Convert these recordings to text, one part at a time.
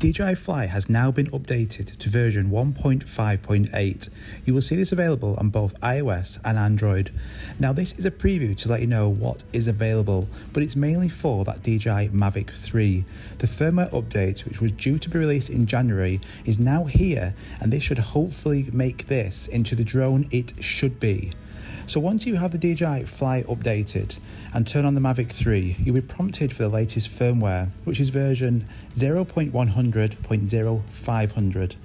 DJI FLY has now been updated to version 1.5.8. You will see this available on both iOS and Android. Now this is a preview to let you know what is available, but it's mainly for that DJI Mavic 3. The firmware update, which was due to be released in January, is now here, and this should hopefully make this into the drone it should be. So once you have the DJI FLY updated and turn on the Mavic 3, you'll be prompted for the latest firmware, which is version 0.100.0500.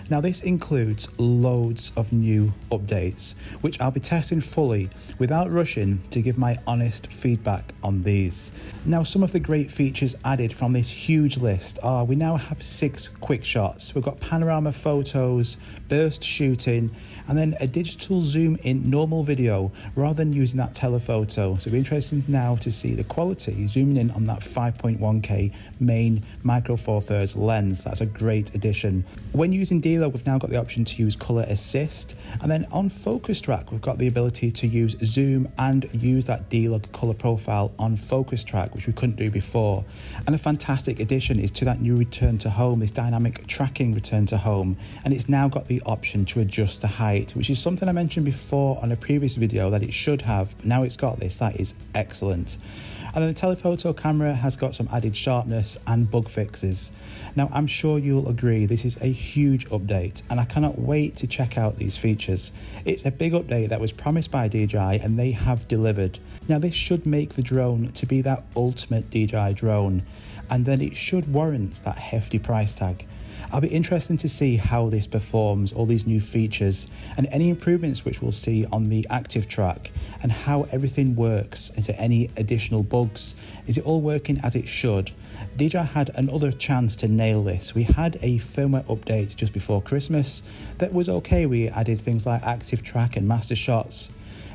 Now this includes loads of new updates, which I'll be testing fully without rushing to give my honest feedback on these. Now some of the great features added from this huge list are: we now have 6 quick shots, we've got panorama photos, burst shooting, and then a digital zoom in normal video rather than using that telephoto. So it'll be interesting now to see the quality zooming in on that 5.1K main micro four thirds lens. That's a great addition. When using D-Log, we've now got the option to use color assist, and then on focus track we've got the ability to use zoom and use that D-Log color profile on focus track, which we couldn't do before. And a fantastic addition is to that new return to home, this dynamic tracking return to home, and it's now got the option to adjust the height, which is something I mentioned before on a previous video that it should have, but now it's got this. That is excellent. And then the telephoto camera has got some added sharpness and bug fixes. Now I'm sure you'll agree this is a huge update, and I cannot wait to check out these features. It's a big update that was promised by DJI, and they have delivered. Now this should make the drone to be that ultimate DJI drone, and then it should warrant that hefty price tag. I'll be interested to see how this performs, all these new features, and any improvements which we'll see on the active track, and how everything works. Is there any additional bugs? Is it all working as it should? DJI had another chance to nail this. We had a firmware update just before Christmas that was okay. We added things like active track and master shots.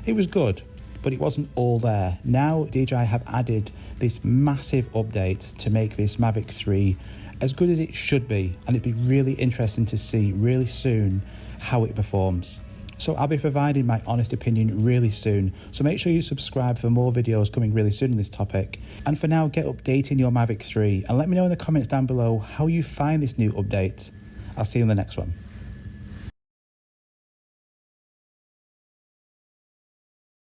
It was good, but it wasn't all there. Now DJI have added this massive update to make this Mavic 3 as good as it should be, and it'd be really interesting to see really soon how it performs. So I'll be providing my honest opinion really soon, so make sure you subscribe for more videos coming really soon on this topic. And for now, get updating your Mavic 3 and let me know in the comments down below how you find this new update. I'll see you in the next one.